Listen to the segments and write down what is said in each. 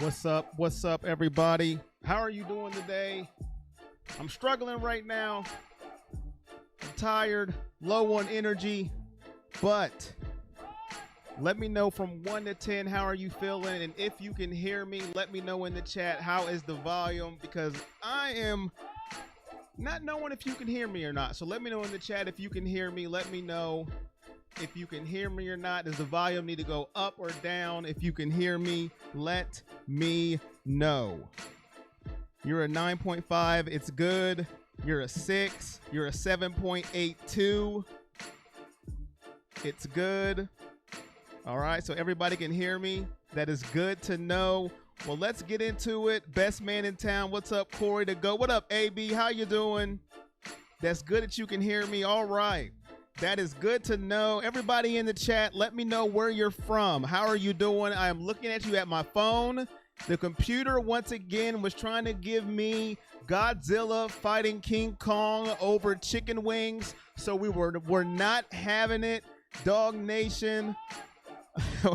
What's up? What's up, everybody? How are you doing today? I'm struggling right now. I'm tired, low on energy, but let me know from 1 to 10, how are you feeling? And if you can hear me, let me know in the chat, how is the volume? Because I am not knowing if you can hear me or not. So let me know in the chat if you can hear me. Let me know if you can hear me or not. Does the volume need to go up or down? If you can hear me, let me know. You're a 9.5. It's good. You're a 6. You're a 7.82. It's good. All right, so everybody can hear me. That is good to know. Well, let's get into it. Best man in town. What's up, Corey to go? What up, AB? How you doing? That's good that you can hear me. All right. That is good to know. Everybody in the chat, let me know where you're from. How are you doing? I am looking at you at my phone. The computer, once again, was trying to give me Godzilla fighting King Kong over chicken wings. So we're not having it. Dog Nation.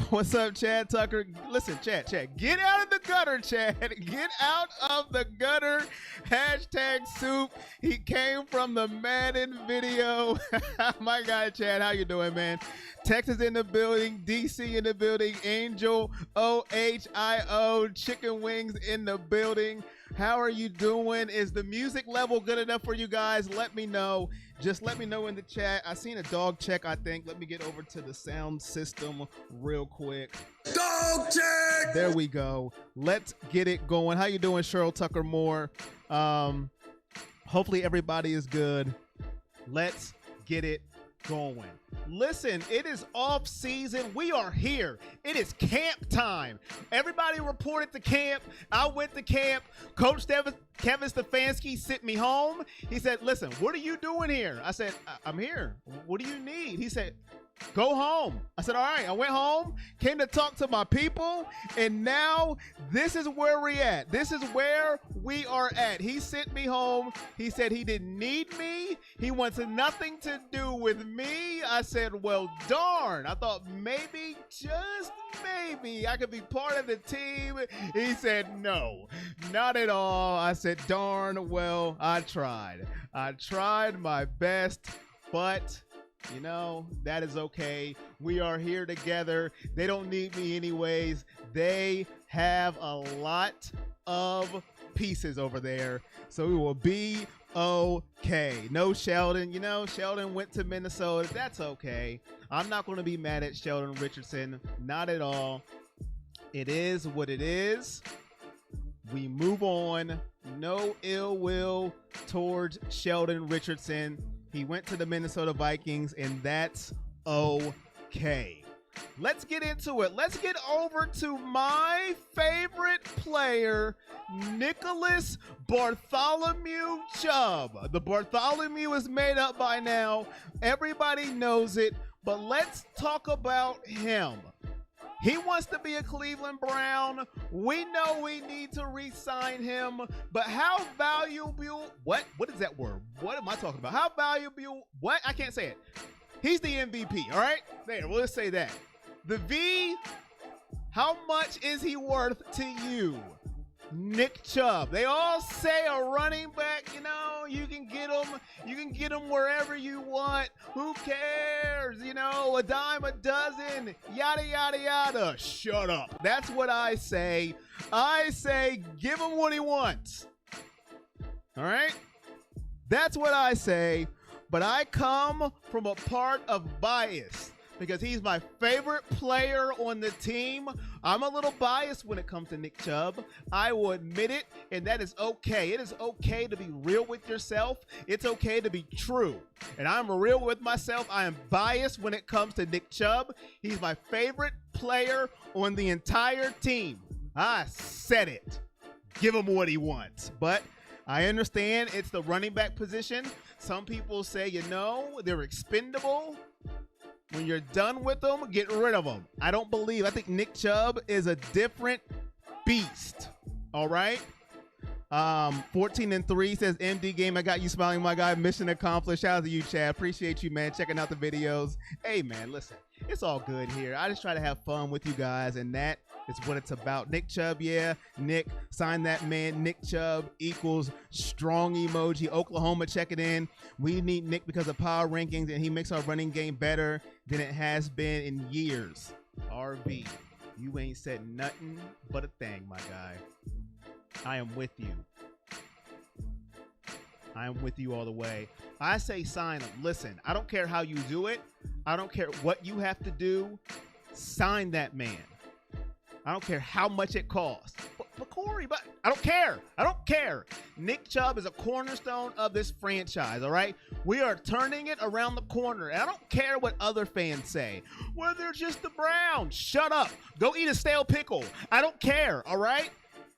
What's up, Chad Tucker? Listen, Chad, get out of the gutter, Chad. Get out of the gutter. Hashtag soup. He came from the Madden video. My guy, Chad, how you doing, man? Texas in the building, DC in the building, Angel, OHIO, chicken wings in the building. How are you doing? Is the music level good enough for you guys? Let me know. Just let me know in the chat. I seen a dog check, I think. Let me get over to the sound system real quick. Dog check! There we go. Let's get it going. How you doing, Cheryl Tucker Moore? Hopefully everybody is good. Let's get it going. Listen, it is off season. We are here. It is camp time. Everybody reported to camp. I went to camp. Coach Kevin Stefanski sent me home. He said, listen, what are you doing here? I said, I'm here. What do you need? He said, go home. I said, all right. I went home, came to talk to my people, and now this is where we're at. This is where we are at. He sent me home. He said he didn't need me. He wants nothing to do with me. I said, well, darn. I thought maybe, just maybe, I could be part of the team. He said, no, not at all. I said, darn, well, I tried. I tried my best, but you know, that is okay. We are here together. They don't need me anyways. They have a lot of pieces over there, so we will be okay. No Sheldon. You know, Sheldon went to Minnesota. That's okay. I'm not going to be mad at Sheldon Richardson. Not at all. It is what it is. We move on. No ill will towards Sheldon Richardson. He went to the Minnesota Vikings, and that's okay. Let's get into it. Let's get over to my favorite player, Nicholas Bartholomew Chubb. The Bartholomew is made up by now. Everybody knows it, but let's talk about him. He wants to be a Cleveland Brown. We know we need to re-sign him, but how valuable, what is that word? What am I talking about? How valuable, what? I can't say it. He's the MVP, all right? There, we'll just say that. The V, how much is he worth to you? Nick Chubb. They all say a running back, you know, you can get him wherever you want. Who cares? You know, a dime a dozen, yada, yada, yada. Shut up. That's what I say. I say give him what he wants. All right? That's what I say. But I come from a part of bias, because he's my favorite player on the team. I'm a little biased when it comes to Nick Chubb. I will admit it, and that is okay. It is okay to be real with yourself. It's okay to be true. And I'm real with myself. I am biased when it comes to Nick Chubb. He's my favorite player on the entire team. I said it. Give him what he wants. But I understand it's the running back position. Some people say, you know, they're expendable. When you're done with them, get rid of them. I think Nick Chubb is a different beast. All right. 14-3 says MD game. I got you smiling, my guy. Mission accomplished. Shout out to you, Chad. Appreciate you, man. Checking out the videos. Hey, man, listen. It's all good here. I just try to have fun with you guys, and that is what it's about. Nick Chubb, yeah. Nick, sign that man. Nick Chubb equals strong emoji. Oklahoma, check it in. We need Nick because of power rankings, and he makes our running game better than it has been in years. RB, you ain't said nothing but a thing, my guy. I am with you. I am with you all the way. I say sign him. Listen, I don't care how you do it. I don't care what you have to do. Sign that man. I don't care how much it costs. But Corey, but I don't care. I don't care. Nick Chubb is a cornerstone of this franchise, all right? We are turning it around the corner. And I don't care what other fans say. Well, they're just the Browns. Shut up. Go eat a stale pickle. I don't care, all right?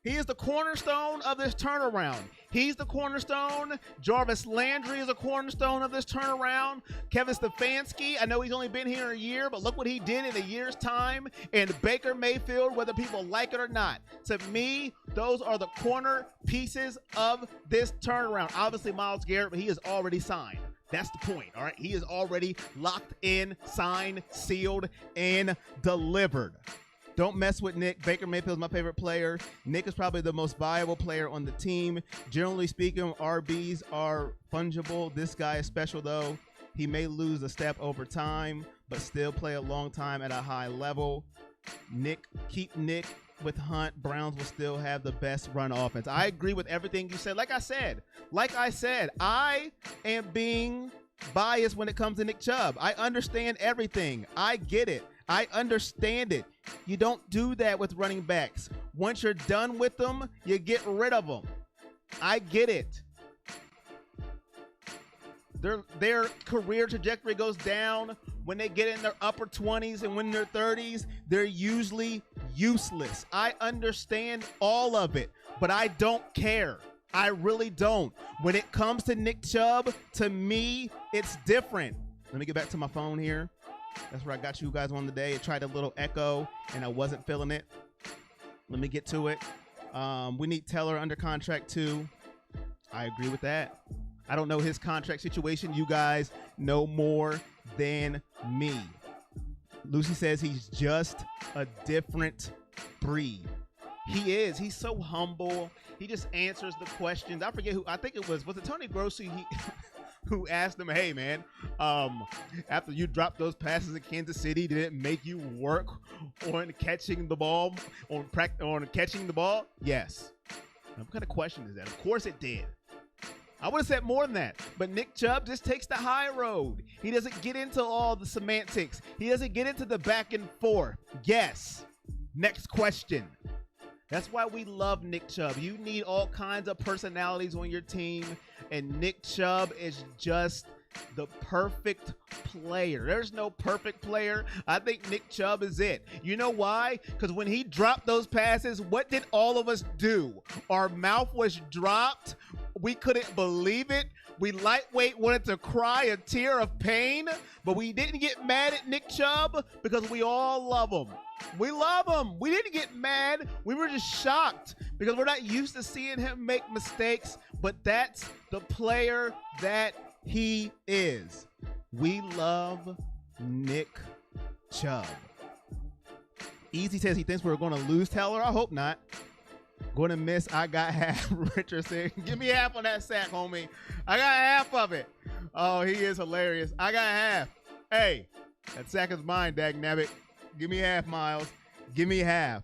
He is the cornerstone of this turnaround. He's the cornerstone. Jarvis Landry is a cornerstone of this turnaround. Kevin Stefanski, I know he's only been here a year, but look what he did in a year's time. And Baker Mayfield, whether people like it or not. To me, those are the corner pieces of this turnaround. Obviously, Myles Garrett, but he is already signed. That's the point, all right? He is already locked in, signed, sealed, and delivered. Don't mess with Nick. Baker Mayfield is my favorite player. Nick is probably the most valuable player on the team. Generally speaking, RBs are fungible. This guy is special, though. He may lose a step over time, but still play a long time at a high level. Nick, keep Nick with Hunt. Browns will still have the best run offense. I agree with everything you said. Like I said, I am being biased when it comes to Nick Chubb. I understand everything. I get it. I understand it. You don't do that with running backs. Once you're done with them, you get rid of them. I get it. Their career trajectory goes down when they get in their upper 20s, and when they're 30s, they're usually useless. I understand all of it, but I don't care. I really don't. When it comes to Nick Chubb, to me, it's different. Let me get back to my phone here. That's where I got you guys on the day. It tried a little echo, and I wasn't feeling it. Let me get to it. We need Teller under contract, too. I agree with that. I don't know his contract situation. You guys know more than me. Lucy says he's just a different breed. He is. He's so humble. He just answers the questions. I forget who. I think it was it Tony Grossi? Who asked him, hey, man, after you dropped those passes in Kansas City, did it make you work on catching the ball, on catching the ball? Yes. What kind of question is that? Of course it did. I would have said more than that. But Nick Chubb just takes the high road. He doesn't get into all the semantics. He doesn't get into the back and forth. Yes. Next question. That's why we love Nick Chubb. You need all kinds of personalities on your team, and Nick Chubb is just the perfect player. There's no perfect player. I think Nick Chubb is it. You know why? Because when he dropped those passes, what did all of us do? Our mouth was dropped. We couldn't believe it. We lightweight wanted to cry a tear of pain, but we didn't get mad at Nick Chubb because we all love him. We love him. We didn't get mad. We were just shocked because we're not used to seeing him make mistakes, but that's the player that he is. We love Nick Chubb. Easy says he thinks we're going to lose Teller. I hope not. Going to miss. I got half. Richardson, give me half on that sack, homie. I got half of it. Oh, he is hilarious. I got half. Hey, that sack is mine, dagnabbit. Give me half, Miles. Give me half.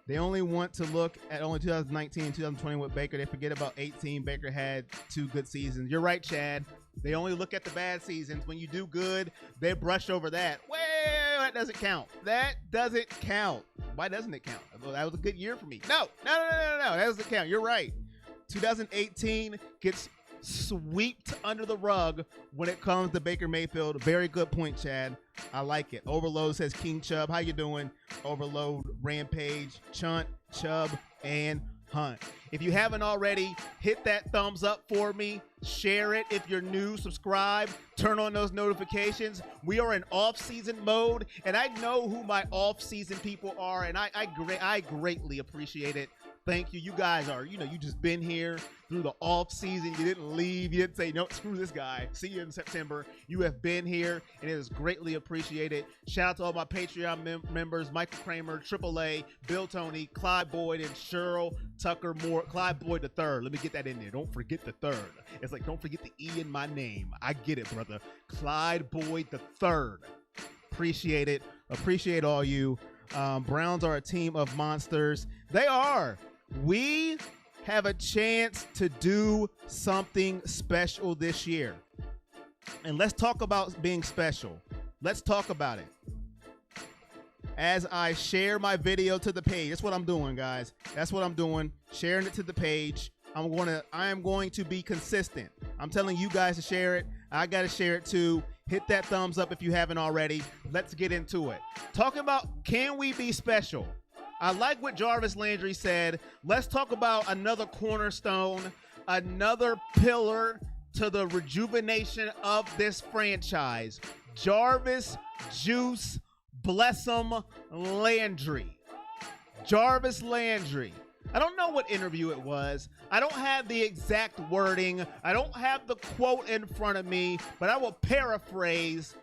They only want to look at only 2019 and 2020 with Baker. They forget about 18. Baker had 2 good seasons. You're right, Chad. They only look at the bad seasons. When you do good, they brush over that. Well, that doesn't count. That doesn't count. Why doesn't it count? That was a good year for me. No. That doesn't count. You're right. 2018 gets swept under the rug when it comes to Baker Mayfield. Very good point, Chad. I like it. Overload says King Chubb. How you doing? Overload, Rampage, Chunt, Chubb, and Hunt. If you haven't already, hit that thumbs up for me. Share it. If you're new, subscribe. Turn on those notifications. We are in off-season mode, and I know who my off-season people are, and I greatly appreciate it. Thank you. You guys are, you just been here through the off season. You didn't leave. You didn't say, no, screw this guy. See you in September. You have been here, and it is greatly appreciated. Shout out to all my Patreon members, Michael Kramer, AAA, Bill Tony, Clyde Boyd, and Cheryl Tucker Moore. Clyde Boyd the third. Let me get that in there. Don't forget the third. It's like, don't forget the E in my name. I get it, brother. Clyde Boyd the third. Appreciate it. Appreciate all you. Browns are a team of monsters. They are. We have a chance to do something special this year. And let's talk about being special. Let's talk about it. As I share my video to the page, that's what I'm doing, guys. That's what I'm doing. Sharing it to the page. I am going to be consistent. I'm telling you guys to share it. I got to share it too. Hit that thumbs up if you haven't already. Let's get into it. Talking about, can we be special? I like what Jarvis Landry said. Let's talk about another cornerstone, another pillar to the rejuvenation of this franchise. Jarvis Juice Blessum Landry. Jarvis Landry. I don't know what interview it was. I don't have the exact wording. I don't have the quote in front of me, but I will paraphrase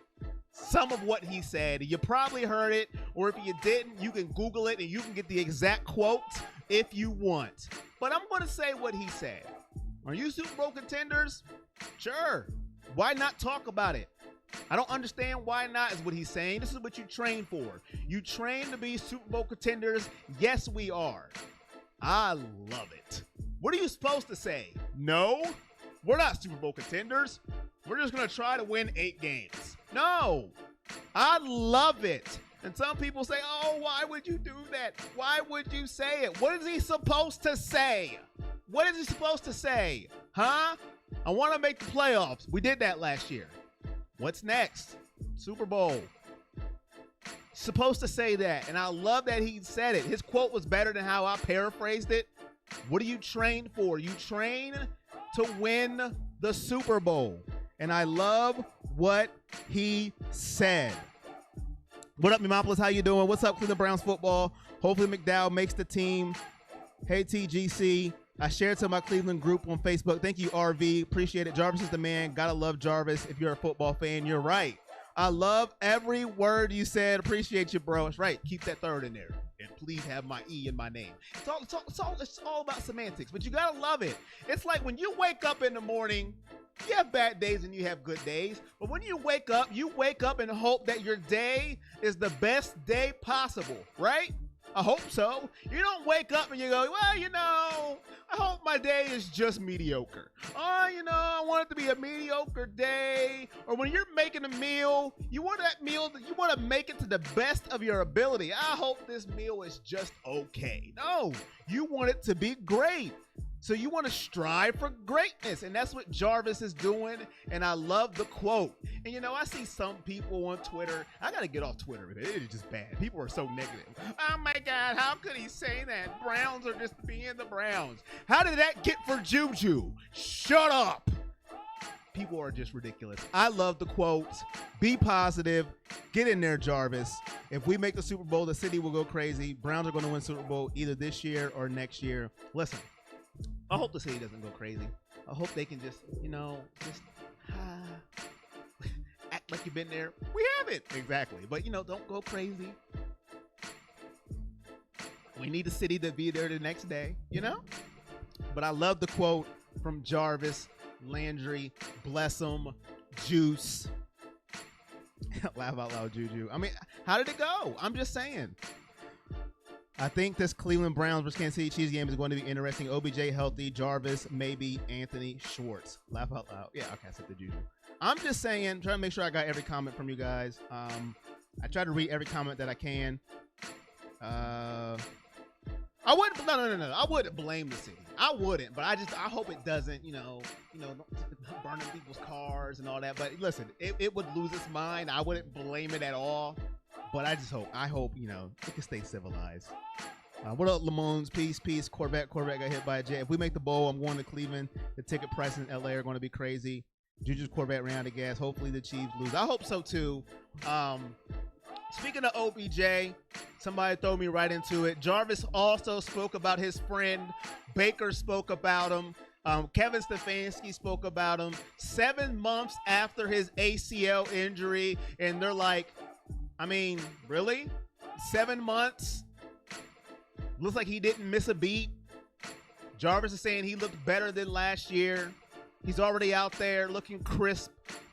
some of what he said. You probably heard it, or if you didn't, you can Google it and you can get the exact quote if you want. But I'm going to say what he said. Are you Super Bowl contenders? Sure. Why not talk about it? I don't understand why not is what he's saying. This is what you train for. You train to be Super Bowl contenders. Yes, we are. I love it. What are you supposed to say? No, we're not Super Bowl contenders. We're just going to try to win 8 games. No, I love it. And some people say, oh, why would you do that? Why would you say it? What is he supposed to say? What is he supposed to say? Huh? I want to make the playoffs. We did that last year. What's next? Super Bowl. Supposed to say that. And I love that he said it. His quote was better than how I paraphrased it. What do you train for? You train to win the Super Bowl. And I love what he said. What up, Memopolis? How you doing? What's up, Cleveland Browns football? Hopefully McDowell makes the team. Hey, TGC. I shared to my Cleveland group on Facebook. Thank you, RV. Appreciate it. Jarvis is the man. Gotta love Jarvis. If you're a football fan, you're right. I love every word you said. Appreciate you, bro. It's right. Keep that third in there. And please have my E in my name. It's all about semantics, but you gotta love it. It's like when you wake up in the morning, you have bad days and you have good days. But when you wake up and hope that your day is the best day possible, right? I hope so. You don't wake up and you go, well, I hope my day is just mediocre. I want it to be a mediocre day. Or when you're making a meal, you want to make it to the best of your ability. I hope this meal is just okay. No, you want it to be great. So you want to strive for greatness, and that's what Jarvis is doing, and I love the quote. And, I see some people on Twitter. I got to get off Twitter. It is just bad. People are so negative. Oh, my God, how could he say that? Browns are just being the Browns. How did that get for Juju? Shut up. People are just ridiculous. I love the quotes. Be positive. Get in there, Jarvis. If we make the Super Bowl, the city will go crazy. Browns are going to win Super Bowl either this year or next year. Listen. I hope the city doesn't go crazy. I hope they can just act like you've been there. We haven't. Exactly. But, don't go crazy. We need the city to be there the next day, But I love the quote from Jarvis Landry. Bless him. Juice. Laugh out loud, Juju. I mean, how did it go? I'm just saying. I think this Cleveland Browns versus Kansas City Chiefs game is going to be interesting. OBJ healthy, Jarvis, maybe Anthony Schwartz. Laugh out loud. Yeah, okay, I said the Juju. I'm just saying, trying to make sure I got every comment from you guys. I try to read every comment that I can. I wouldn't. No. I wouldn't blame the city. I wouldn't, but I hope it doesn't. Burning people's cars and all that. But listen, it would lose its mind. I wouldn't blame it at all. But I hope, it can stay civilized. What up, Lamones? Peace. Corvette got hit by a jet. If we make the bowl, I'm going to Cleveland. The ticket prices in LA are going to be crazy. Juju's Corvette ran out of gas. Hopefully the Chiefs lose. I hope so too. Speaking of OBJ, somebody throw me right into it. Jarvis also spoke about his friend. Baker spoke about him. Kevin Stefanski spoke about him 7 months after his ACL injury. And they're like, I mean, really? 7 months? Looks like he didn't miss a beat. Jarvis is saying he looked better than last year. He's already out there looking crisp,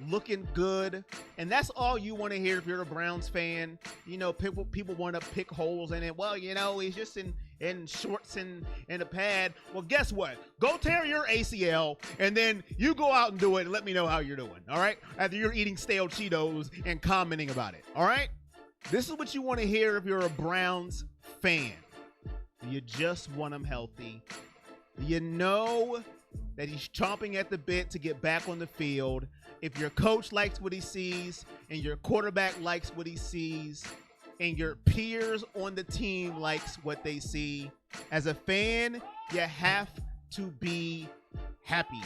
looking good. And that's all you want to hear if you're a Browns fan. You know, people want to pick holes in it. Well, you know, he's just in shorts and a pad. Well, guess what? Go tear your ACL, and then you go out and do it and let me know how you're doing, all right? After you're eating stale Cheetos and commenting about it, all right? This is what you want to hear if you're a Browns fan. You just want him healthy. You know that he's chomping at the bit to get back on the field. If your coach likes what he sees, and your quarterback likes what he sees, and your peers on the team likes what they see, as a fan, you have to be happy.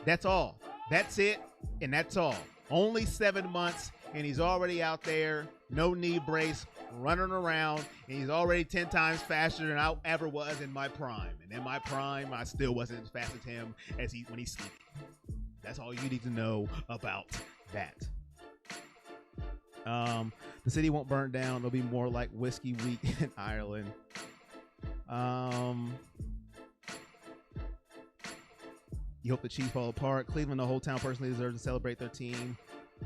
That's all. That's it, and that's all. Only 7 months, and he's already out there, no knee brace, running around, and he's already 10 times faster than I ever was in my prime. And in my prime, I still wasn't as fast as him when he's sleeping. That's all you need to know about that. The city won't burn down. It'll be more like Whiskey Week in Ireland. You hope the Chiefs fall apart. Cleveland, the whole town personally deserves to celebrate their team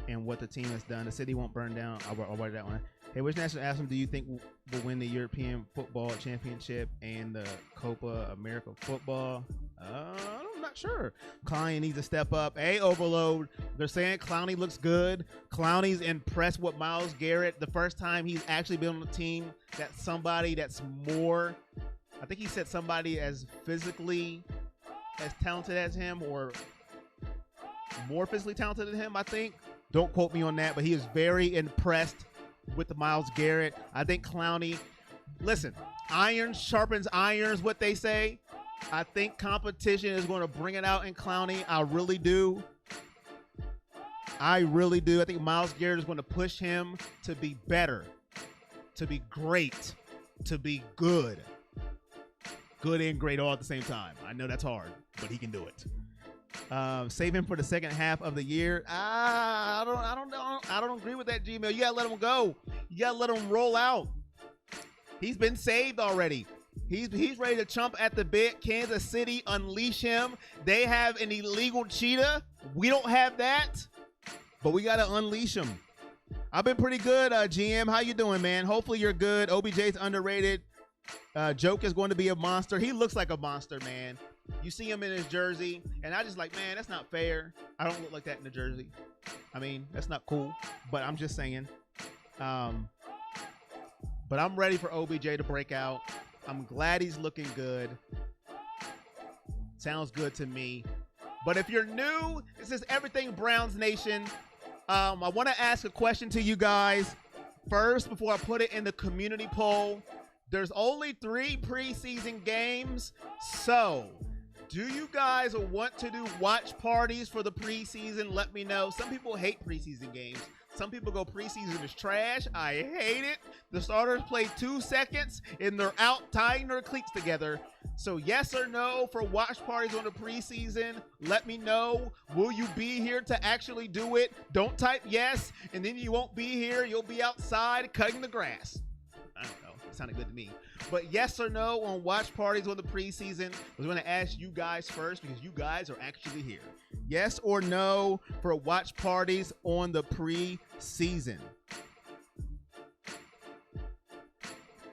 and what the team has done. The city won't burn down. I'll write that one. Hey, which national anthem do you think will win the European Football Championship and the Copa America Football? I'm not sure. Clowney needs to step up. Hey, Overload. They're saying Clowney looks good. Clowney's impressed with Myles Garrett. The first time he's actually been on a team that's somebody that's more, I think he said somebody as physically as talented as him, or more physically talented than him, I think. Don't quote me on that, but he is very impressed with the Myles Garrett. I think Clowney, listen, iron sharpens irons, what they say. I think competition is going to bring it out in Clowney. I really do. I think Myles Garrett is going to push him to be better, to be great, to be good. Good and great all at the same time. I know that's hard, but he can do it. Save him for the second half of the year. I don't agree with that, Gmail. You gotta let him go. You gotta let him roll out. He's been saved already. He's ready to chomp at the bit. Kansas City, unleash him. They have an illegal cheetah. We don't have that, but we gotta unleash him. I've been pretty good, GM. How you doing, man? Hopefully you're good. OBJ's underrated. Joke is going to be a monster. He looks like a monster, man. You see him in his jersey, and I just like, man, that's not fair. I don't look like that in the jersey. I mean, that's not cool, but I'm just saying. But I'm ready for OBJ to break out. I'm glad he's looking good. Sounds good to me. But if you're new, this is Everything Browns Nation. I want to ask a question to you guys first before I put it in the community poll. There's only 3 preseason games, so do you guys want to do watch parties for the preseason? Let me know. Some people hate preseason games. Some people go preseason is trash. I hate it. The starters play 2 seconds and they're out tying their cleats together. So yes or no for watch parties on the preseason? Let me know. Will you be here to actually do it? Don't type yes, and then you won't be here. You'll be outside cutting the grass. I don't know. Sounded good to me. But yes or no on watch parties on the preseason? I was going to ask you guys first because you guys are actually here. Yes or no for watch parties on the preseason?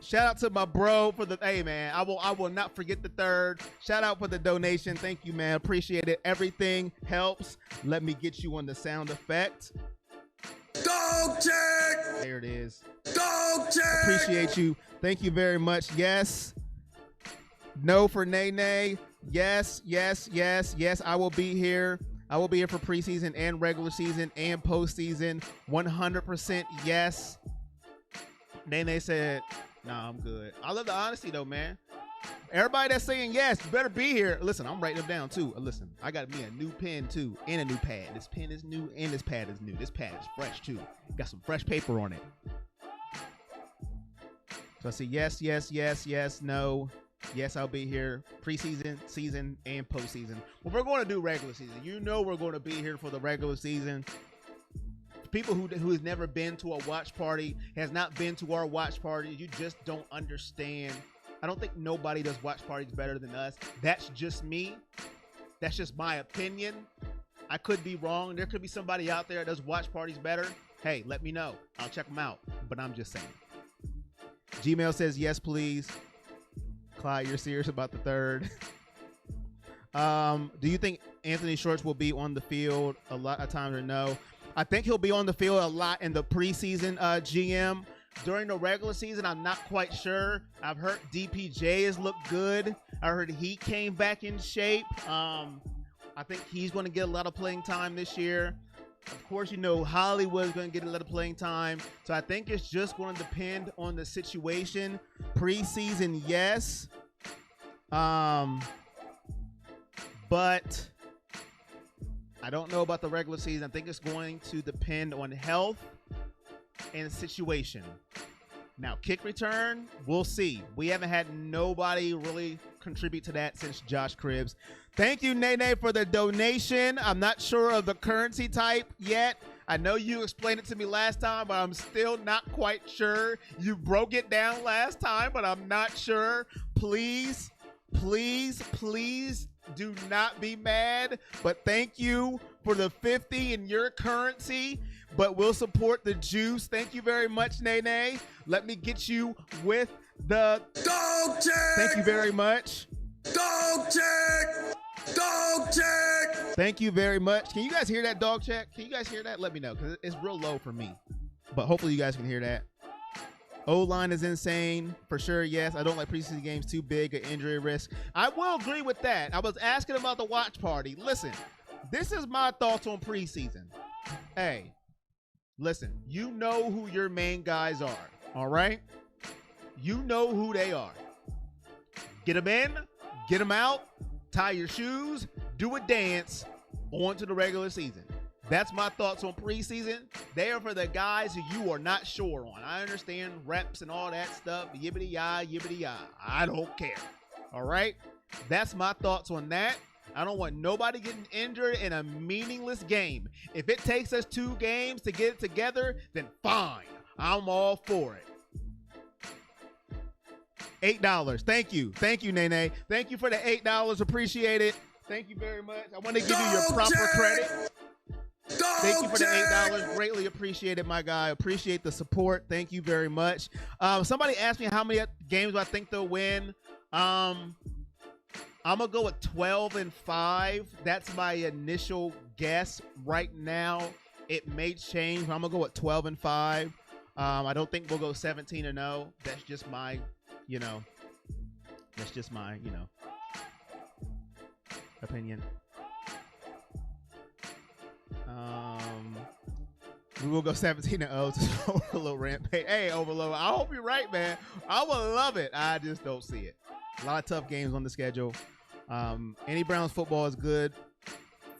Shout out to my bro for the, hey man, I will not forget the third. Shout out for the donation. Thank you, man. Appreciate it. Everything helps. Let me get you on the sound effect. Dog check! There it is. Dog check! Appreciate you. Thank you very much. Yes. No for Nay. Yes. I will be here. I will be here for preseason and regular season and postseason. 100% yes. Nay said, nah, I'm good. I love the honesty though, man. Everybody that's saying yes, you better be here. Listen, I'm writing them down too. Listen, I got me a new pen too and a new pad. This pen is new and this pad is new. This pad is fresh too. Got some fresh paper on it. So I see yes, yes, yes, yes, no. Yes, I'll be here. Preseason, season, and postseason. Well, we're going to do regular season. You know we're going to be here for the regular season. People who has never been to a watch party, has not been to our watch party, you just don't understand. I don't think nobody does watch parties better than us. That's just me. That's just my opinion. I could be wrong. There could be somebody out there that does watch parties better. Hey, let me know. I'll check them out. But I'm just saying. Gmail says yes, please. Clyde, you're serious about the third. Do you think Anthony Schwartz will be on the field a lot of times or no? I think he'll be on the field a lot in the preseason, GM. During the regular season, I'm not quite sure. I've heard DPJ has looked good. I heard he came back in shape. I think he's going to get a lot of playing time this year. Of course, you know Hollywood's going to get a lot of playing time. So I think it's just going to depend on the situation. Preseason, yes. But I don't know about the regular season. I think it's going to depend on health and situation. Now, kick return, we'll see. We haven't had nobody really contribute to that since Josh Cribbs. Thank you, Nene, for the donation. I'm not sure of the currency type yet. I know you explained it to me last time, but I'm still not quite sure. You broke it down last time, but I'm not sure. Please, please, please do not be mad. But thank you for the 50 in your currency. But we'll support the juice. Thank you very much, Nene. Let me get you with the Dog check. Thank you very much. Dog check. Dog check. Thank you very much. Can you guys hear that dog check? Can you guys hear that? Let me know, because it's real low for me. But hopefully you guys can hear that. O-line is insane. For sure, yes. I don't like preseason games too big, an injury risk. I will agree with that. I was asking about the watch party. Listen, this is my thoughts on preseason. Hey, listen, you know who your main guys are, all right? You know who they are. Get them in, get them out, tie your shoes, do a dance, on to the regular season. That's my thoughts on preseason. They are for the guys who you are not sure on. I understand reps and all that stuff, yibbity-yah, yibbity-yah. I don't care, all right? That's my thoughts on that. I don't want nobody getting injured in a meaningless game. If it takes us 2 games to get it together, then fine. I'm all for it. $8. Thank you. Thank you, Nene. Thank you for the $8. Appreciate it. Thank you very much. I want to give you your proper credit. Thank you for the $8. Greatly appreciate it, my guy. Appreciate the support. Thank you very much. Somebody asked me how many games I think they'll win. I'm going to go with 12-5. That's my initial guess right now. It may change. I'm going to go with 12-5. I don't think we'll go 17-0. That's just my, opinion. We will go 17-0 to Overload Rampage. Hey, Overload, I hope you're right, man. I would love it. I just don't see it. A lot of tough games on the schedule. Any Browns football is good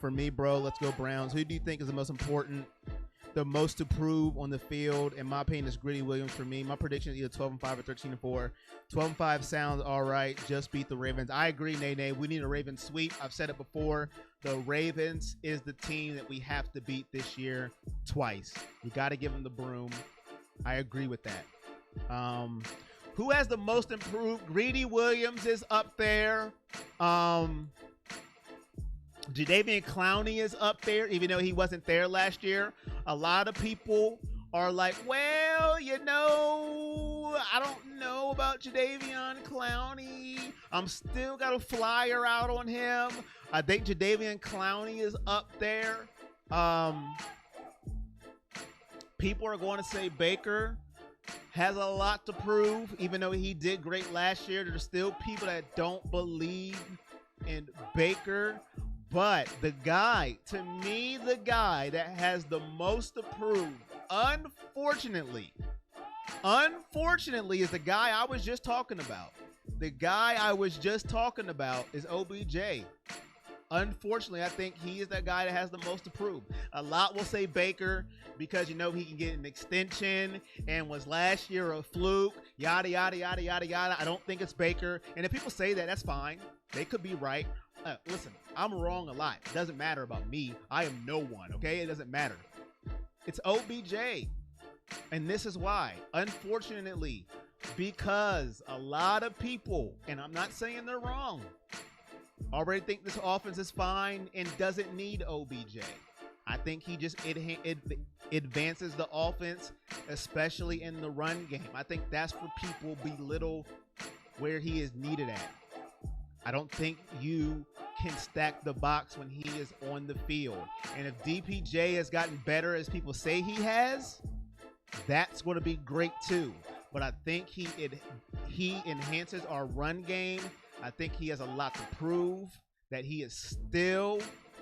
for me, bro. Let's go Browns. Who do you think is the most important, the most to prove on the field? In my opinion, is Greedy Williams for me. My prediction is either 12-5 or 13-4. 12-5 sounds all right. Just beat the Ravens. I agree, Nene. We need a Ravens sweep. I've said it before. The Ravens is the team that we have to beat this year twice. You got to give them the broom. I agree with that. Who has the most improved? Greedy Williams is up there. Jadeveon Clowney is up there, even though he wasn't there last year. A lot of people are like, well, I don't know about Jadeveon Clowney. I'm still got a flyer out on him. I think Jadeveon Clowney is up there. People are going to say Baker has a lot to prove, even though he did great last year. There's still people that don't believe in Baker. But the guy that has the most to prove, unfortunately, is the guy I was just talking about. The guy I was just talking about is OBJ. Unfortunately, I think he is that guy that has the most to prove. A lot will say Baker because, you know, he can get an extension and was last year a fluke, yada, yada, yada, yada, yada. I don't think it's Baker. And if people say that, that's fine. They could be right. Listen, I'm wrong a lot. It doesn't matter about me. I am no one, okay? It doesn't matter. It's OBJ. And this is why. Unfortunately, because a lot of people, and I'm not saying they're wrong, already think this offense is fine and doesn't need OBJ. I think he just advances the offense, especially in the run game. I think that's where people belittle where he is needed at. I don't think you can stack the box when he is on the field. And if DPJ has gotten better as people say he has, that's going to be great too. But I think he enhances our run game. I think he has a lot to prove, that he is still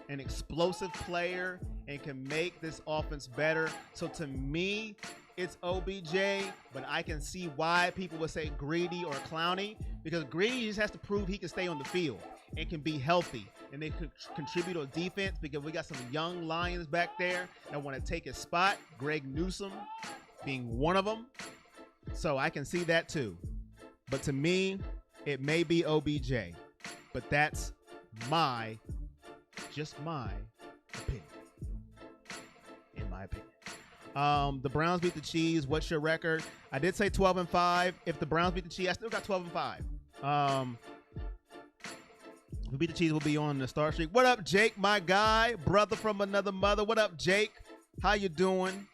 an explosive player and can make this offense better. So to me, it's OBJ, but I can see why people would say Greedy or Clowney, because Greedy just has to prove he can stay on the field and can be healthy and they could contribute on defense, because we got some young Lions back there that want to take his spot, Greg Newsome being one of them. So I can see that too. But to me, it may be OBJ, but that's just my opinion. In my opinion. The Browns beat the Chiefs. What's your record? I did say 12-5. If the Browns beat the Chiefs, I still got 12-5. If we beat the Chiefs, we'll be on the star streak. What up, Jake, my guy? Brother from another mother. What up, Jake? How you doing?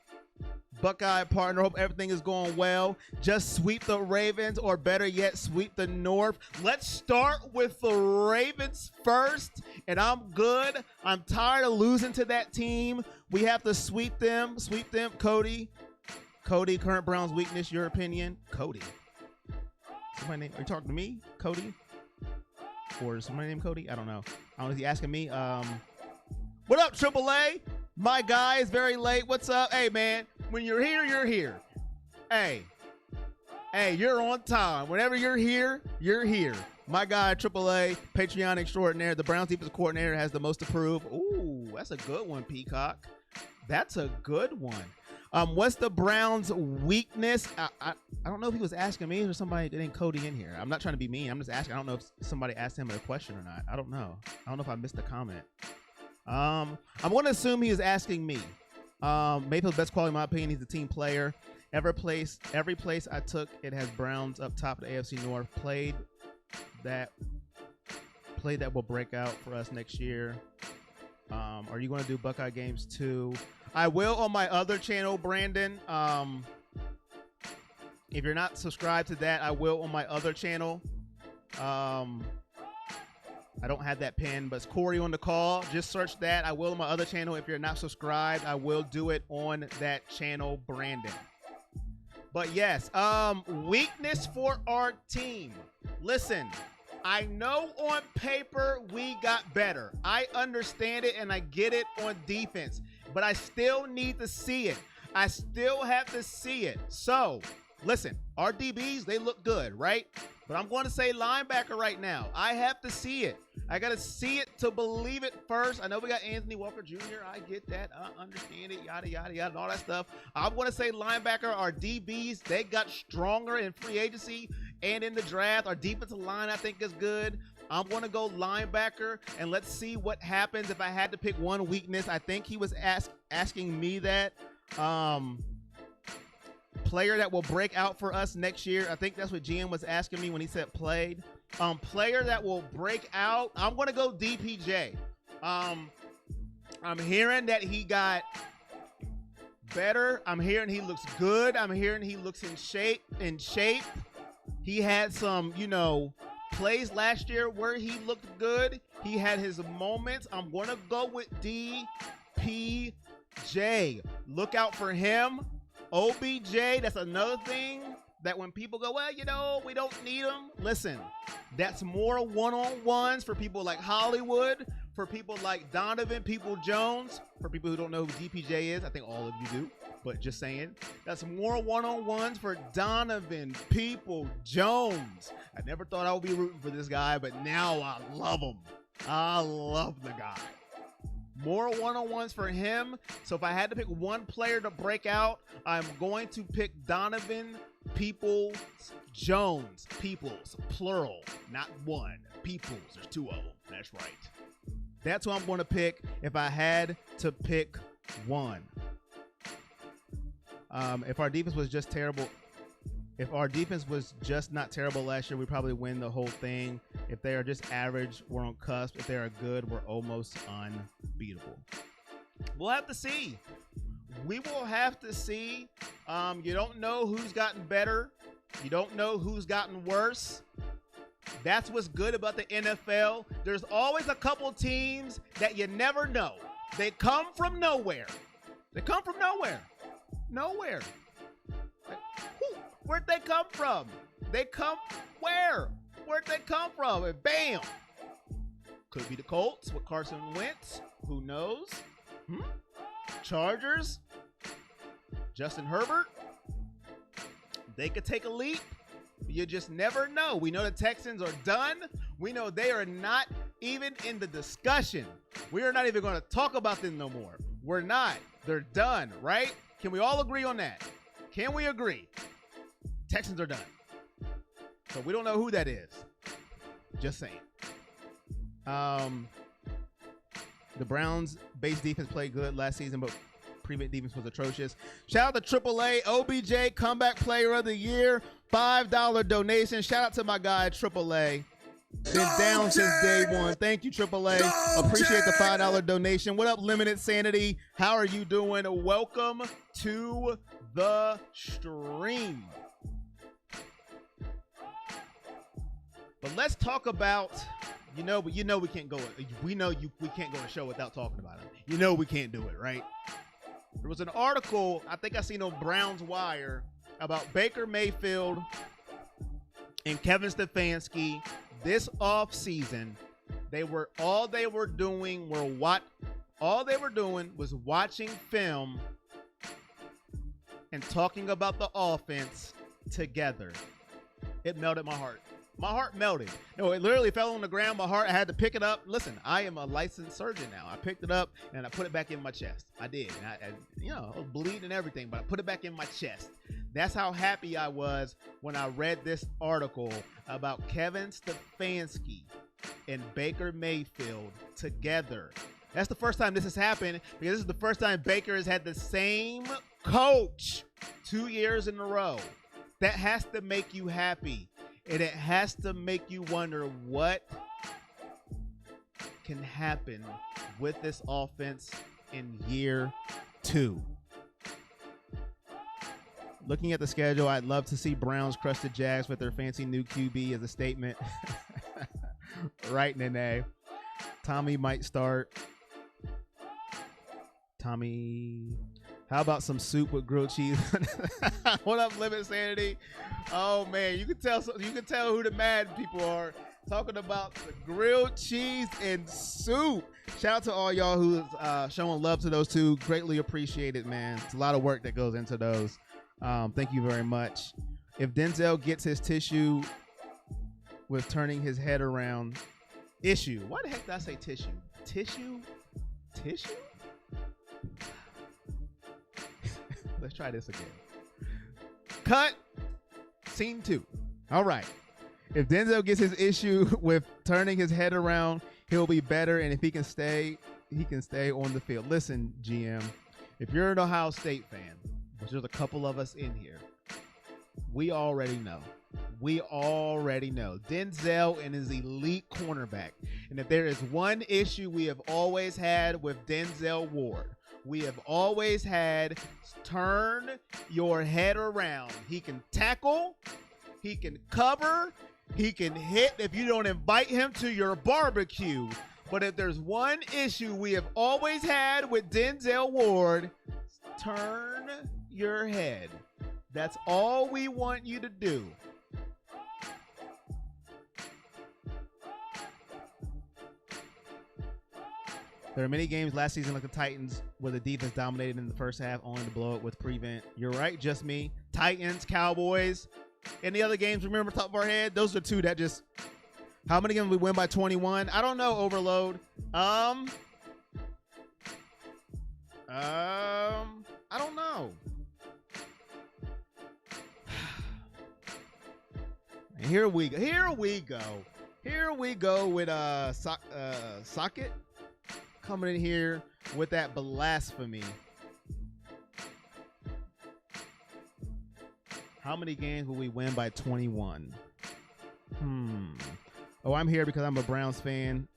Buckeye partner, hope everything is going well. Just sweep the Ravens, or better yet, sweep the North. Let's start with the Ravens first, and I'm good. I'm tired of losing to that team. We have to sweep them. Cody, current Browns weakness, your opinion? Cody. Somebody name, are you talking to me, Cody? Or is somebody named Cody? I don't know. Is he asking me? What up, AAA? My guy is very late. What's up? Hey, man. When you're here, you're here. Hey, you're on time. Whenever you're here, you're here. My guy, AAA, Patreon extraordinaire, the Browns defensive coordinator, has the most to prove. Ooh, that's a good one, Peacock. That's a good one. What's the Browns' weakness? I don't know if he was asking me or somebody that ain't Cody in here. I'm not trying to be mean. I'm just asking. I don't know if somebody asked him a question or not. I don't know. I don't know if I missed a comment. I'm going to assume he is asking me. Mayfield's best quality, in my opinion. He's a team player. Every place I took, it has Browns up top of the AFC North. Played that will break out for us next year. Are you going to do Buckeye games too? I will on my other channel, Brandon. If you're not subscribed to that, I will on my other channel. I don't have that pin, but it's Corey on the call. Just search that. I will on my other channel. If you're not subscribed, I will do it on that channel, Brandon. But yes, weakness for our team. Listen, I know on paper we got better. I understand it and I get it on defense, but I still need to see it. I still have to see it. So, listen, our DBs, they look good, right? But I'm going to say linebacker right now. I have to see it. I got to see it to believe it first. I know we got Anthony Walker Jr. I get that. I understand it, yada, yada, yada, and all that stuff. I'm going to say linebacker. Our DBs, they got stronger in free agency and in the draft. Our defensive line, I think, is good. I'm going to go linebacker, and let's see what happens if I had to pick one weakness. I think he was asking me that. Player that will break out for us next year. I think that's what GM was asking me when he said played. Player that will break out. I'm going to go DPJ. I'm hearing that he got better. I'm hearing he looks good. I'm hearing he looks in shape. He had some, plays last year where he looked good. He had his moments. I'm going to go with DPJ. Look out for him. OBJ, that's another thing that when people go, well, we don't need him. Listen, that's more one-on-ones for people like Hollywood, for people like Donovan People-Jones. For people who don't know who DPJ is, I think all of you do, but just saying. That's more one-on-ones for Donovan People-Jones. I never thought I would be rooting for this guy, but now I love him. I love the guy. More one-on-ones for him. So if I had to pick one player to break out, I'm going to pick Donovan Peoples-Jones. Peoples, plural, not one. Peoples, there's two of them. That's right. That's who I'm going to pick if I had to pick one. If our defense was just terrible, if our defense was just not terrible last year, we probably win the whole thing. If they are just average, we're on cusp. If they are good, we're almost unbeatable. We'll have to see. We will have to see. You don't know who's gotten better. You don't know who's gotten worse. That's what's good about the NFL. There's always a couple teams that you never know. They come from nowhere. They come from nowhere. Nowhere. Like, where'd they come from? They come where? Where'd they come from? And bam. Could be the Colts with Carson Wentz. Who knows? Chargers. Justin Herbert. They could take a leap. You just never know. We know the Texans are done. We know they are not even in the discussion. We are not even going to talk about them no more. We're not. They're done, right? Can we all agree on that? Can we agree? Texans are done. So we don't know who that is. Just saying. The Browns base defense played good last season, but prevent defense was atrocious. Shout out to AAA, OBJ, comeback player of the year, $5 donation. Shout out to my guy, AAA. Been down since day one. Thank you, AAA. Appreciate the $5 donation. What up, Limited Sanity? How are you doing? Welcome to the stream. But let's talk about, we can't go. We can't go to show without talking about him. You know we can't do it, right? There was an article I think I seen on Browns Wire about Baker Mayfield and Kevin Stefanski this offseason. All they were doing was watching film and talking about the offense together. It melted my heart. My heart melted. No, it literally fell on the ground. I had to pick it up. Listen, I am a licensed surgeon now. I picked it up and I put it back in my chest. I did. And I was bleeding and everything, but I put it back in my chest. That's how happy I was when I read this article about Kevin Stefanski and Baker Mayfield together. That's the first time this has happened, because this is the first time Baker has had the same coach 2 years in a row. That has to make you happy. And it has to make you wonder what can happen with this offense in year 2. Looking at the schedule, I'd love to see Browns crush the Jags with their fancy new QB as a statement. Right, Nene. Tommy might start. Tommy. How about some soup with grilled cheese? What up, Limit Sanity? Oh man, you can tell who the mad people are. Talking about the grilled cheese and soup. Shout out to all y'all who's showing love to those two. Greatly appreciated, man. It's a lot of work that goes into those. Thank you very much. If Denzel gets his tissue with turning his head around, issue. Why the heck did I say tissue? Tissue? Let's try this again. Cut. Scene 2. All right. If Denzel gets his issue with turning his head around, he'll be better. And if he can stay on the field. Listen, GM, if you're an Ohio State fan, which there's a couple of us in here, we already know. Denzel and his elite cornerback. And if there is one issue we have always had with Denzel Ward, we have always had turn your head around. He can tackle, he can cover, he can hit if you don't invite him to your barbecue. But if there's one issue we have always had with Denzel Ward, turn your head. That's all we want you to do. There are many games last season like the Titans where the defense dominated in the first half only to blow it with prevent. You're right, just me. Titans, Cowboys. Any other games remember top of our head? Those are two that just... How many games we win by 21? I don't know, Overload. I don't know. Here we go. Here we go with Socket coming in here with that blasphemy. How many games will we win by 21? Oh, I'm here because I'm a Browns fan.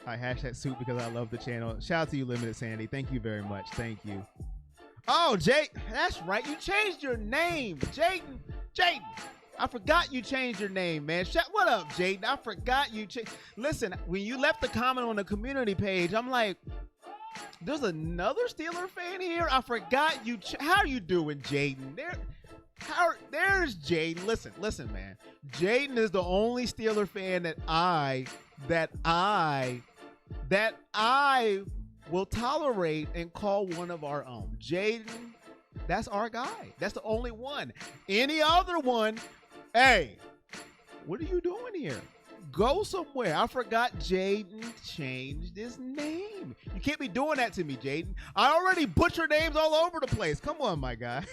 I hashtag soup because I love the channel. Shout out to you, Limited Sandy. Thank you very much. Thank you. Oh, Jake, that's right. You changed your name, Jaden. I forgot you changed your name, man. What up, Jaden? I forgot you changed. Listen, when you left the comment on the community page, I'm like, there's another Steeler fan here. I forgot you. How you doing, Jaden? There's Jaden. Listen, man. Jaden is the only Steeler fan that I will tolerate and call one of our own. Jaden, that's our guy. That's the only one. Any other one, hey, what are you doing here? Go somewhere. I forgot Jaden changed his name. You can't be doing that to me, Jaden. I already butchered names all over the place. Come on, my guy.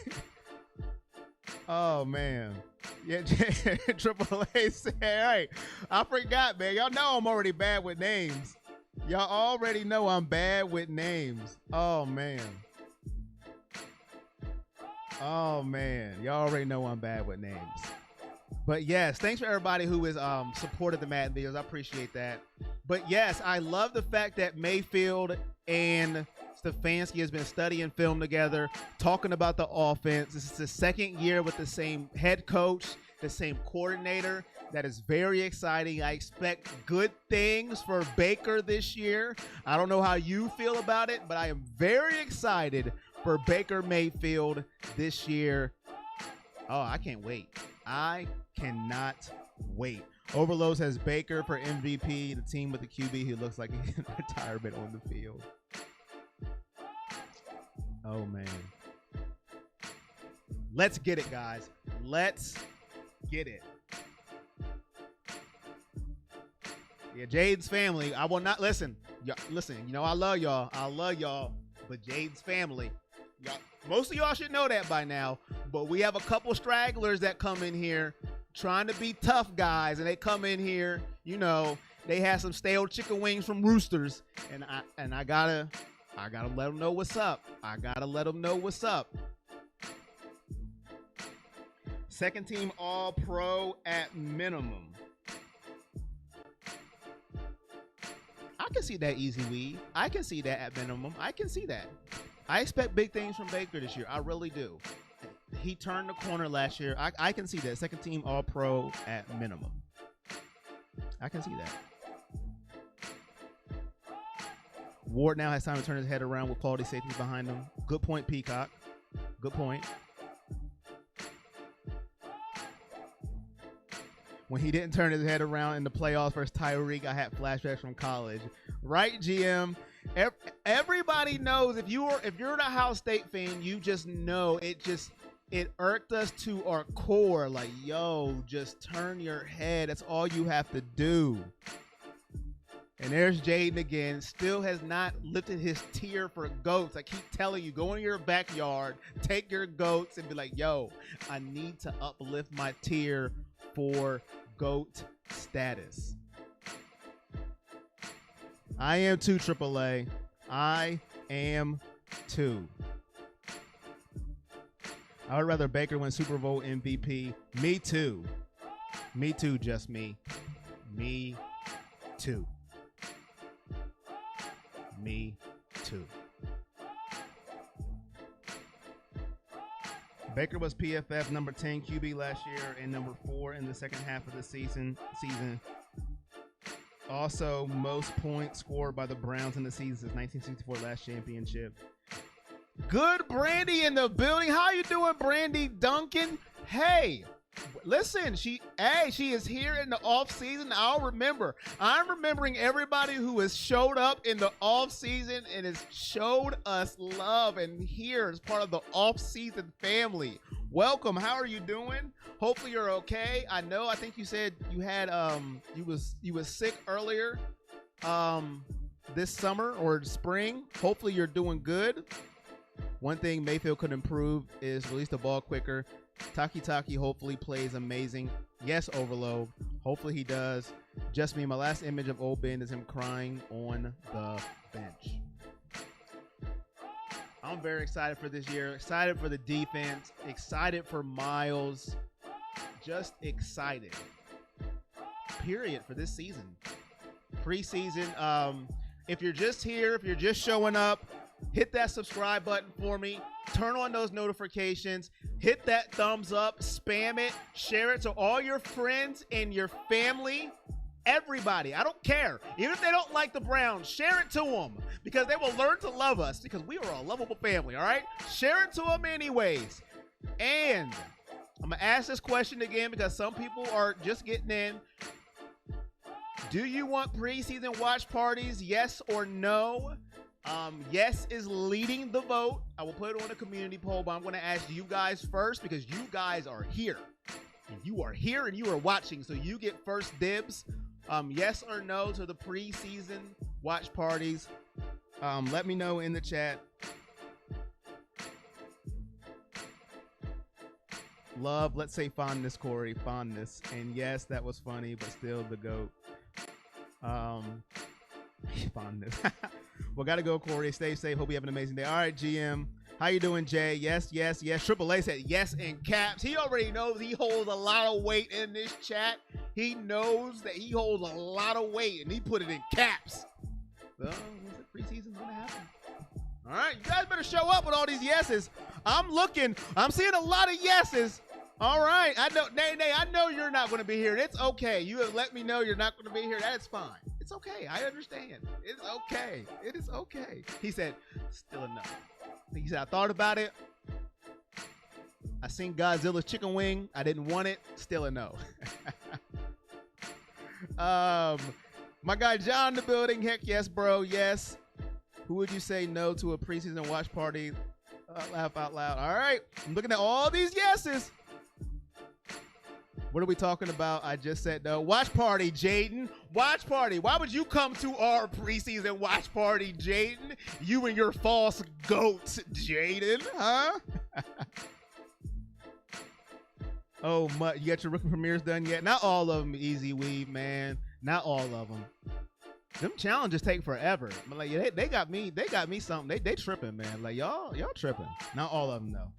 Oh, man. Yeah, Triple A said, hey, I forgot, man. Y'all know I'm already bad with names. Y'all already know I'm bad with names. Oh, man. Oh, man. Y'all already know I'm bad with names. But, yes, thanks for everybody who has supported the Madden videos. I appreciate that. But, yes, I love the fact that Mayfield and Stefanski has been studying film together, talking about the offense. This is the second year with the same head coach, the same coordinator. That is very exciting. I expect good things for Baker this year. I don't know how you feel about it, but I am very excited for Baker Mayfield this year. Oh, I can't wait. I cannot wait. Overload has Baker for MVP, the team with the QB who looks like he's in retirement on the field. Oh, man. Let's get it, guys. Let's get it. Yeah, Jade's family. I will not listen. Listen, you know I love y'all. But Jade's family. Most of y'all should know that by now. But we have a couple stragglers that come in here trying to be tough guys, and they come in here. You know, they have some stale chicken wings from Roosters, and I gotta let them know what's up. Second team All Pro at minimum. I can see that easy weed. I can see that at minimum. I can see that. I expect big things from Baker this year. I really do. He turned the corner last year. I can see that. Second team All Pro at minimum. I can see that. Ward now has time to turn his head around with quality safety behind him. Good point, Peacock. Good point. When he didn't turn his head around in the playoffs versus Tyreek, I had flashbacks from college. Right, GM? Everybody knows if you're an Ohio State fan, you just know it irked us to our core. Like, yo, just turn your head. That's all you have to do. And there's Jaden again. Still has not lifted his tier for goats. I keep telling you, go in your backyard, take your goats, and be like, yo, I need to uplift my tier for GOAT status. I am too, AAA. I am too. I would rather Baker win Super Bowl MVP. Me too. Me too, just me. Me too. Me too. Baker was PFF number 10 QB last year and number 4 in the second half of the season. Also, most points scored by the Browns in the season since 1964 last championship. Good Brandy in the building. How you doing, Brandy Duncan? Hey, Listen, she is here in the off season. I'm remembering everybody who has showed up in the off season and has showed us love and here as part of the off season family. Welcome. How are you doing? Hopefully you're okay. I think you said you had you was sick earlier this summer or spring. Hopefully you're doing good. One thing Mayfield could improve is release the ball quicker. Taki hopefully plays amazing. Yes, Overload. Hopefully he does. Just me. My last image of Old Ben is him crying on the bench. I'm very excited for this year. Excited for the defense. Excited for Miles. Just excited. Period for this season. Preseason. If you're just here, if you're just showing up, hit that subscribe button for me. Turn on those notifications. Hit that thumbs up. Spam it. Share it to all your friends and your family. Everybody. I don't care. Even if they don't like the Browns, share it to them because they will learn to love us because we are a lovable family, all right? Share it to them anyways. And I'm going to ask this question again because some people are just getting in. Do you want preseason watch parties? Yes or no? Yes is leading the vote. I will put it on a community poll, but I'm going to ask you guys first because you guys are here. And you are here and you are watching, so you get first dibs. Yes or no to the preseason watch parties. Let me know in the chat. Love, let's say fondness, Corey. Fondness. And yes, that was funny, but still the GOAT. Fondness. Well, gotta go, Corey. Stay safe. Hope you have an amazing day. All right, GM. How you doing, Jay? Yes. Triple A said yes in caps. He already knows he holds a lot of weight in this chat. He knows that he holds a lot of weight, and he put it in caps. Well, preseason's gonna happen. All right, you guys better show up with all these yeses. I'm seeing a lot of yeses. All right, I know, Nay, I know you're not going to be here. It's okay. You have let me know you're not going to be here. That is fine. It's okay. I understand. It's okay. It is okay. He said, still enough. He said, I thought about it. I seen Godzilla's chicken wing. I didn't want it. Still a no. My guy John in the building. Heck yes, bro. Yes. Who would you say no to a preseason watch party? Laugh out loud. All right. I'm looking at all these yeses. What are we talking about? I just said no. Watch party, Jaden. Watch party. Why would you come to our preseason watch party, Jaden? You and your false goats, Jaden, huh? Oh, you got your rookie premieres done yet? Not all of them, Easy Weave, man. Not all of them. Them challenges take forever. I'm like, they got me something. They tripping, man. Like y'all tripping. Not all of them though.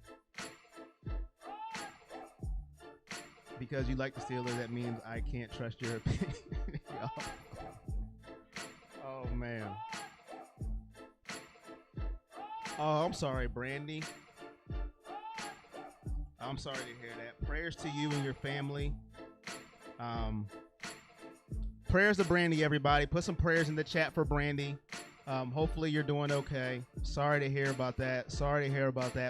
Because you like the Steelers, that means I can't trust your opinion. Oh, man. Oh, I'm sorry, Brandy. I'm sorry to hear that. Prayers to you and your family. Prayers to Brandy, everybody. Put some prayers in the chat for Brandy. Hopefully you're doing okay. Sorry to hear about that.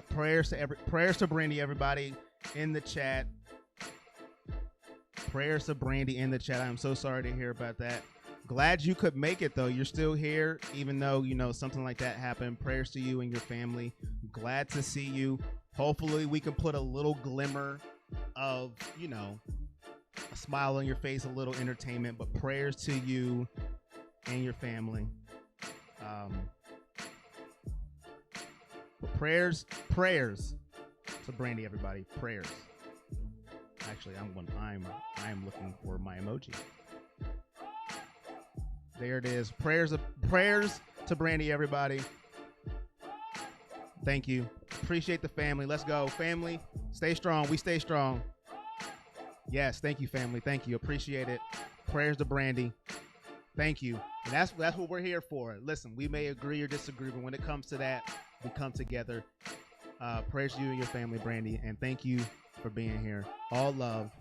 Prayers to Brandy, everybody, in the chat. Prayers to Brandy in the chat. I'm so sorry to hear about that. Glad you could make it, though. You're still here, even though, something like that happened. Prayers to you and your family. Glad to see you. Hopefully we can put a little glimmer of, a smile on your face, a little entertainment, but prayers to you and your family. But prayers to Brandy, everybody. Prayers. Actually, I am looking for my emoji. There it is. Prayers to Brandy, everybody. Thank you. Appreciate the family. Let's go, family. Stay strong. We stay strong. Yes, thank you, family. Thank you. Appreciate it. Prayers to Brandy. Thank you. And that's what we're here for. Listen, we may agree or disagree, but when it comes to that, we come together. Prayers to you and your family, Brandy, and thank you for being here. All love.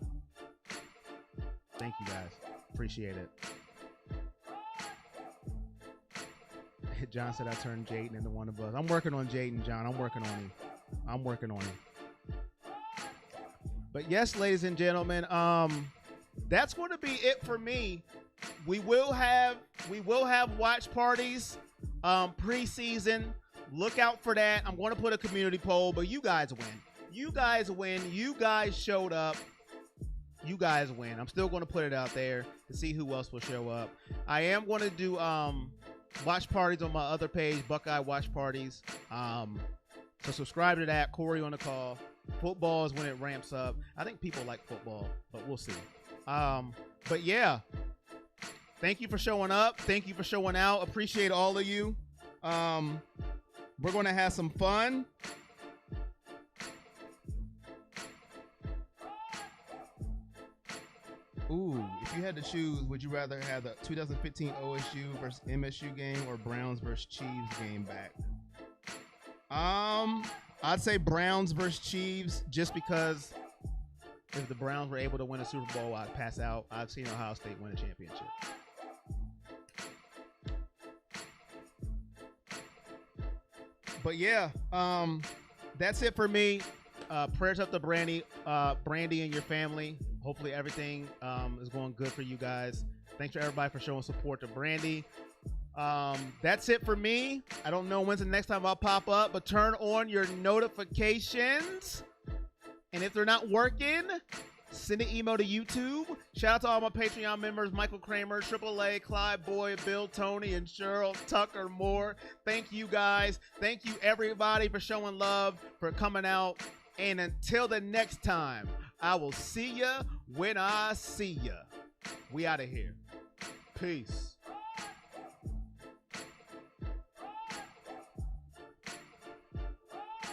Thank you, guys. Appreciate it. John said I turned Jaden into one of us. I'm working on Jaden, John. I'm working on him. But yes, ladies and gentlemen, that's going to be it for me. We will have watch parties preseason. Look out for that. I'm going to put a community poll, but you guys win. You guys win. You guys showed up. You guys win. I'm still going to put it out there to see who else will show up. I am going to do watch parties on my other page, Buckeye Watch Parties. So subscribe to that. Corey on the call. Football is when it ramps up. I think people like football, but we'll see. But yeah, thank you for showing up. Thank you for showing out. Appreciate all of you. We're going to have some fun. Ooh, if you had to choose, would you rather have the 2015 OSU versus MSU game or Browns versus Chiefs game back? I'd say Browns versus Chiefs, just because if the Browns were able to win a Super Bowl, I'd pass out. I've seen Ohio State win a championship. But yeah, that's it for me. Prayers up to Brandy and your family. Hopefully everything is going good for you guys. Thanks for everybody for showing support to Brandy. That's it for me. I don't know when's the next time I'll pop up, but turn on your notifications. And if they're not working, send an email to YouTube. Shout out to all my Patreon members, Michael Kramer, AAA, Clyde Boyd, Bill, Tony, and Cheryl, Tucker, Moore. Thank you guys. Thank you everybody for showing love, for coming out. And until the next time, I will see ya when I see ya. We out of here. Peace.